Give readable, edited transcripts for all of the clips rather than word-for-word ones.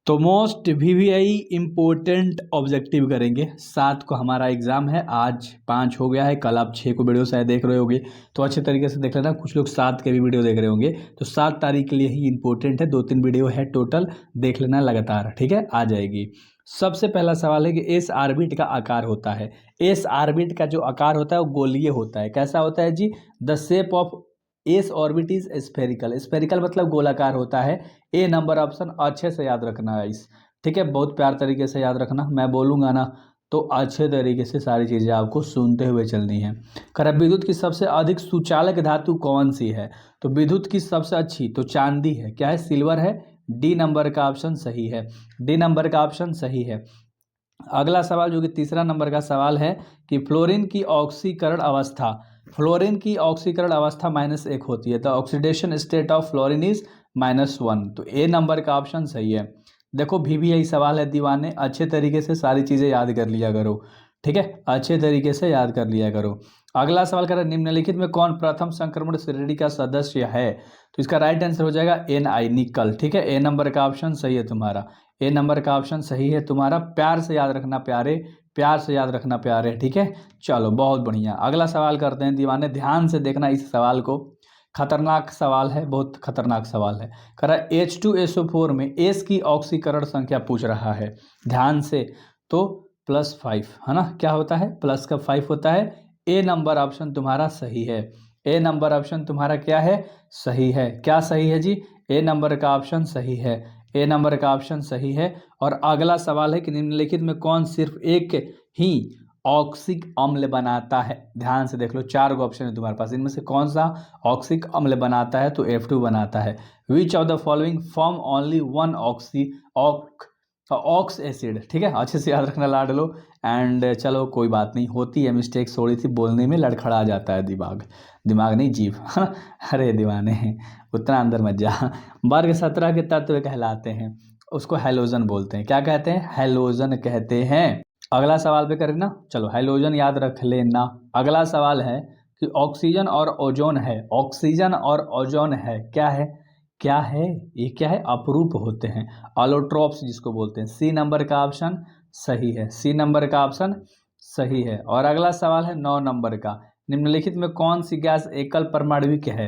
तो most VVI important objective करेंगे। 7 को हमारा एग्जाम है, आज 5 हो गया है, कल आप 6 को वीडियो शायद देख रहे होंगे, तो अच्छे तरीके से देख लेना। कुछ लोग 7 के भी वीडियो देख रहे होंगे, तो 7 तारीख के लिए ही इंपॉर्टेंट है। 2-3 वीडियो है टोटल, देख लेना लगातार, ठीक है, आ जाएगी। सबसे पहला सवाल है कि एस आर्बिट का आकार होता है। एस आर्बिट का जो आकार होता है वो गोलीय होता है। कैसा होता है जी? The shape of S orbit is spherical. Spherical मतलब गोलाकार होता है। ए नंबर ऑप्शन अच्छे से याद रखना है इस, ठीक है, बहुत प्यार तरीके से याद रखना। मैं बोलूँगा ना तो अच्छे तरीके से सारी चीज़ें आपको सुनते हुए चलनी है। खैर, विद्युत की सबसे अधिक सुचालक धातु कौन सी है? तो विद्युत की सबसे अच्छी तो चांदी है। क्या है? सिल्वर है। डी नंबर का ऑप्शन सही है। डी नंबर का ऑप्शन सही है। अगला सवाल जो कि तीसरा नंबर का सवाल है कि फ्लोरीन की ऑक्सीकरण अवस्था, फ्लोरीन की ऑक्सीकरण अवस्था -1 होती है। The oxidation state of fluorine is -1। तो ए नंबर का ऑप्शन सही है। देखो यही सवाल है दीवाने, अच्छे तरीके से सारी चीज़ें याद कर लिया करो, ठीक है, अच्छे तरीके से याद कर लिया करो। अगला सवाल कर रहे निम्नलिखित में कौन प्रथम संक्रमण श्रेणी का सदस्य है? तो इसका राइट आंसर हो जाएगा Ni, निकल, ठीक है, ए नंबर का ऑप्शन सही है तुम्हारा। ए नंबर का ऑप्शन सही है तुम्हारा। प्यार से याद रखना प्यारे, प्यार से याद रखना प्यारे, ठीक है। चलो बहुत बढ़िया, अगला सवाल करते हैं दीवाने, ध्यान से देखना इस सवाल को। खतरनाक सवाल है, बहुत खतरनाक सवाल है। कह रहा है H2SO4 में एस की ऑक्सीकरण संख्या पूछ रहा है, ध्यान से। तो +5 है ना, क्या होता है? प्लस का 5 होता है। ए नंबर ऑप्शन तुम्हारा सही है। ए नंबर ऑप्शन तुम्हारा क्या है? सही है। क्या सही है जी? ए नंबर का ऑप्शन सही है। ए नंबर का ऑप्शन सही है। और अगला सवाल है कि निम्नलिखित में कौन सिर्फ एक ही ऑक्सिक अम्ल बनाता है? ध्यान से देख लो, 4 गो ऑप्शन है तुम्हारे पास, इनमें से कौन सा ऑक्सिक अम्ल बनाता है? तो F2 बनाता है। Which of the following form only one ox acid, ठीक है, अच्छे से याद रखना लाड लो। एंड चलो कोई बात नहीं, होती है मिस्टेक, थोड़ी सी बोलने में लड़खड़ा जाता है दिमाग, दिमाग नहीं जीभ, है ना। अरे दीवाने, उतना अंदर मत जा। वर्ग 17 के तत्व कहलाते हैं, उसको हैलोजन बोलते हैं। क्या कहते हैं? हैलोजन कहते हैं। अगला सवाल पे करें ना, चलो हैलोजन याद रख लेना। अगला सवाल है कि ऑक्सीजन और ओजोन है, ऑक्सीजन और ओजोन है, क्या है? क्या है ये? क्या है? अपरूप होते हैं, अलोट्रोप्स जिसको बोलते हैं। सी नंबर का ऑप्शन सही है। सी नंबर का ऑप्शन सही है। और अगला सवाल है 9 नंबर का, निम्नलिखित में कौन सी गैस एकल परमाणविक है?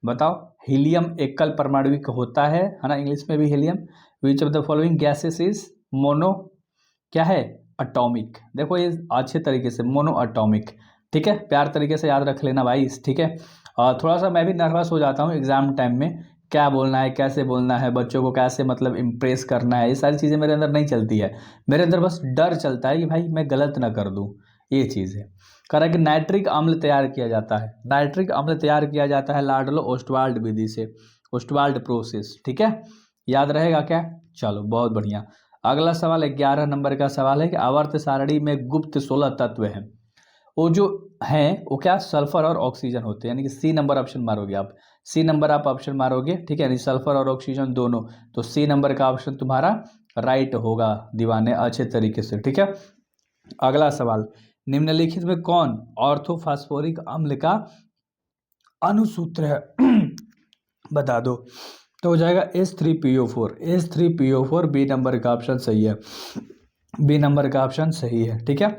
बताओ। हीलियम एकल परमाणविक होता है ना, इंग्लिश में भी helium. Which of the following gases is mono, क्या है? अटोमिक। देखो ये अच्छे तरीके से, मोनो अटोमिक, ठीक है, प्यार तरीके से याद रख लेना भाई, ठीक है। और थोड़ा सा मैं भी नर्वस हो जाता हूँ एग्जाम टाइम में, क्या बोलना है, कैसे बोलना है, बच्चों को कैसे मतलब इम्प्रेस करना है, ये सारी चीज़ें मेरे अंदर नहीं चलती है। मेरे अंदर बस डर चलता है कि भाई मैं गलत ना कर दूँ, ये चीज़ है। कह रहा है कि नाइट्रिक अम्ल तैयार किया जाता है, नाइट्रिक अम्ल तैयार किया जाता है लाडलो ओस्टवाल्ड विधि से, ओस्टवाल्ड प्रोसेस, ठीक है, याद रहेगा क्या? चलो बहुत बढ़िया। अगला सवाल 11 नंबर का सवाल है कि आवर्त सारणी में गुप्त 16 तत्व हैं, वो जो हैं वो क्या? सल्फर और ऑक्सीजन होते हैं, यानी कि सी नंबर ऑप्शन मारोगे आप, सी नंबर आप ऑप्शन मारोगे, ठीक है, यानी सल्फर और ऑक्सीजन दोनों। तो सी नंबर का ऑप्शन तुम्हारा राइट होगा दीवाने, अच्छे तरीके से, ठीक है। अगला सवाल, निम्नलिखित में कौन ऑर्थोफॉस्फोरिक अम्ल का अनुसूत्र है? बता दो। तो हो जाएगा H3PO4, H3PO4, बी नंबर का ऑप्शन सही है। बी नंबर का ऑप्शन सही है, ठीक है।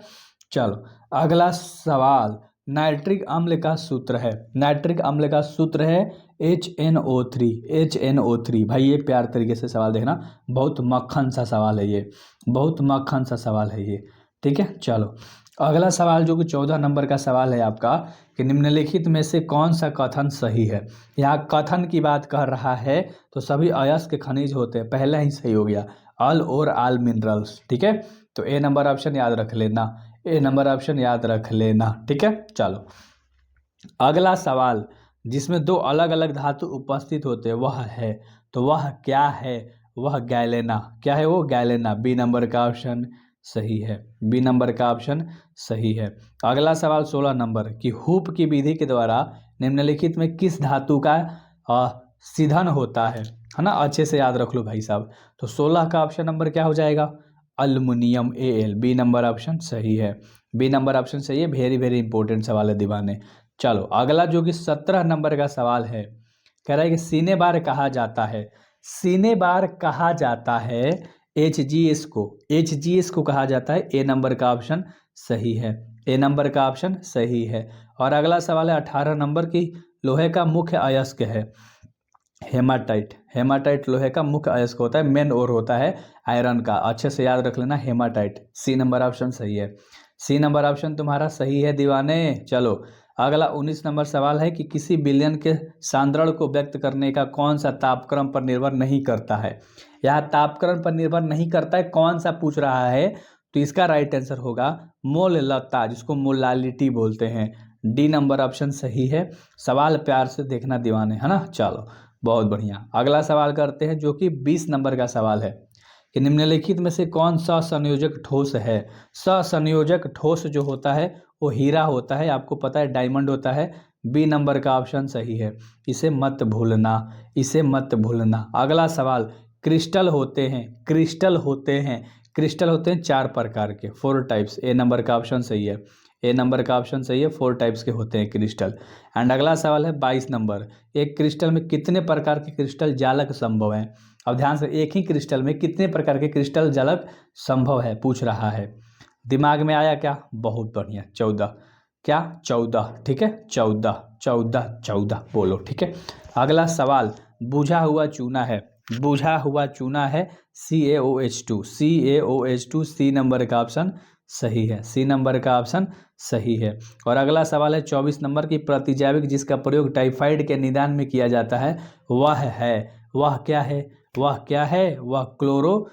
चलो अगला सवाल, नाइट्रिक अम्ल का सूत्र है, नाइट्रिक अम्ल का सूत्र है HNO3, HNO3। भाई ये प्यार तरीके से सवाल देखना, बहुत मक्खन सा सवाल है ये, बहुत मक्खन सा सवाल है ये, ठीक है। चलो अगला सवाल जो कि 14 नंबर का सवाल है आपका, कि निम्नलिखित में से कौन सा कथन सही है? यहाँ कथन की बात कर रहा है, तो सभी अयस्क खनिज होते हैं, पहला ही सही हो गया, ऑल और ऑल मिनरल्स, ठीक है। तो ए नंबर ऑप्शन याद रख लेना, ए नंबर ऑप्शन याद रख लेना, ठीक है। चलो अगला सवाल, जिसमें 2 अलग अलग धातु उपस्थित होते हैं वह है, तो वह क्या है? वह गैलेना, क्या है वो? गैलेना। बी नंबर का ऑप्शन सही है, बी नंबर का ऑप्शन सही है। अगला सवाल 16 नंबर, कि हूप की विधि के द्वारा निम्नलिखित में किस धातु का सीधन होता है ना, अच्छे से याद रख लो भाई साहब। तो 16 का ऑप्शन नंबर क्या हो जाएगा? Aluminium, Al, B number option सही है, बी नंबर ऑप्शन सही है। वेरी वेरी इंपॉर्टेंट सवाल है दीवाने। चलो अगला जो कि 17 नंबर का सवाल है, कह रहा है कि सीने बार कहा जाता है, सीने बार कहा जाता है एच को कहा जाता है। ए नंबर का ऑप्शन सही है, ए नंबर का ऑप्शन सही है। और अगला सवाल है 18 नंबर की, लोहे का मुख्य अयस्क है हेमाटाइट। हेमाटाइट लोहे का मुख्य अयस्क होता है, मेन ओर होता है आयरन का, अच्छे से याद रख लेना हेमाटाइट। सी नंबर ऑप्शन सही है, सी नंबर ऑप्शन तुम्हारा सही है दीवाने। चलो अगला 19 नंबर सवाल है कि किसी विलयन के सांद्रण को व्यक्त करने का कौन सा तापक्रम पर निर्भर नहीं करता है। यहाँ तापक्रम पर निर्भर नहीं करता है, कौन सा पूछ रहा है, तो इसका राइट आंसर होगा मोललता, जिसको मोलालिटी बोलते हैं। डी नंबर ऑप्शन सही है। सवाल प्यार से देखना दीवाने, है ना। चलो बहुत बढ़िया, अगला सवाल करते हैं जो कि 20 नंबर का सवाल है कि निम्नलिखित में से कौन सा संयोजक ठोस है। संयोजक ठोस जो होता है वो हीरा होता है, आपको पता है डायमंड होता है। बी नंबर का ऑप्शन सही है, इसे मत भूलना, इसे मत भूलना। अगला सवाल, क्रिस्टल होते हैं, क्रिस्टल होते हैं, क्रिस्टल होते हैं 4 प्रकार के, 4 टाइप्स। ए नंबर का ऑप्शन सही है, ए नंबर का ऑप्शन सही है, 4 टाइप्स के होते हैं क्रिस्टल। एंड अगला सवाल है 22 नंबर, एक क्रिस्टल में कितने प्रकार के क्रिस्टल जालक संभव हैं। अब ध्यान से, एक ही क्रिस्टल में कितने प्रकार के क्रिस्टल जालक संभव है पूछ रहा है। दिमाग में आया क्या? बहुत बढ़िया, 14। क्या? 14, ठीक है, 14 14 14 बोलो, ठीक है। अगला सवाल, बुझा हुआ चूना है, बुझा हुआ चूना है CaOH2, CaOH2, सी नंबर का ऑप्शन सही है, सी नंबर का ऑप्शन सही है। और अगला सवाल है 24 नंबर की, प्रतिजैविक जिसका प्रयोग टाइफाइड के निदान में किया जाता है वह है, वह क्या है, वह क्या है, वह क्लोरोफेमिनिकॉल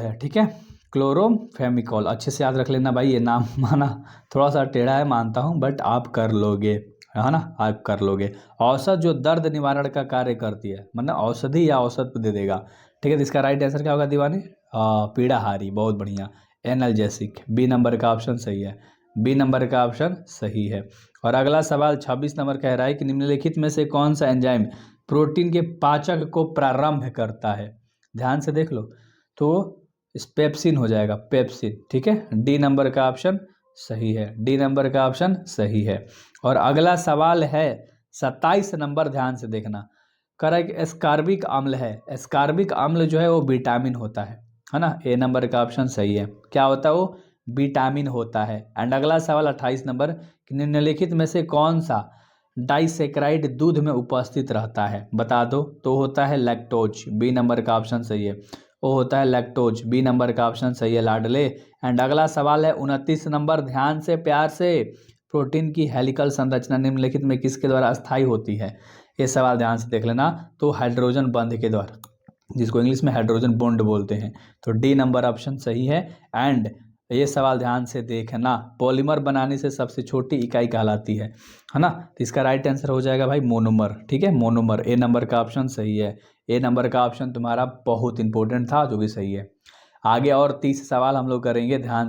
है, ठीक है, क्लोरोफेमिकॉल। अच्छे से याद रख लेना भाई, ये नाम माना थोड़ा सा टेढ़ा है मानता हूँ, बट आप कर लोगे, है ना, आप कर लोगे। औषध जो दर्द निवारण का कार्य करती है, मतलब औषधि या औषध दे देगा, ठीक है। तो इसका राइट आंसर क्या होगा दीवाने? पीड़ाहारी, बहुत बढ़िया, एनाल्जेसिक। बी नंबर का ऑप्शन सही है, बी नंबर का ऑप्शन सही है। और अगला सवाल 26 नंबर कह रहा है कि निम्नलिखित में से कौन सा एंजाइम प्रोटीन के पाचक को प्रारंभ करता है। ध्यान से देख लो, तो पेप्सिन हो जाएगा, पेप्सिन, ठीक है। डी नंबर का ऑप्शन सही है, डी नंबर का ऑप्शन सही है। और अगला सवाल है 27 नंबर, ध्यान से देखना, कह रहा है कि एस्कार्बिक अम्ल है, एस्कार्बिक अम्ल जो है वो विटामिन होता है ना। ए नंबर का ऑप्शन सही है, क्या होता है वो? विटामिन होता है। एंड अगला सवाल 28 नंबर, निम्नलिखित में से कौन सा डाइसेक्राइड दूध में उपस्थित रहता है, बता दो। तो होता है लैक्टोज, बी नंबर का ऑप्शन सही है, वो होता है लैक्टोज, बी नंबर का ऑप्शन सही है लाडले। एंड अगला सवाल है 29 नंबर, ध्यान से प्यार से, प्रोटीन की हेलिकल संरचना निम्नलिखित में किसके द्वारा अस्थायी होती है। ये सवाल ध्यान से देख लेना, तो हाइड्रोजन बंध के द्वारा, जिसको इंग्लिश में हाइड्रोजन बॉन्ड बोलते हैं। तो डी नंबर ऑप्शन सही है। एंड ये सवाल ध्यान से देखना, पॉलीमर बनाने से सबसे छोटी इकाई कहलाती है ना। तो इसका राइट आंसर हो जाएगा भाई मोनोमर, ठीक है, मोनोमर। ए नंबर का ऑप्शन सही है, ए नंबर का ऑप्शन तुम्हारा बहुत इंपॉर्टेंट था, जो भी सही है। आगे और 30 सवाल हम लोग करेंगे, ध्यान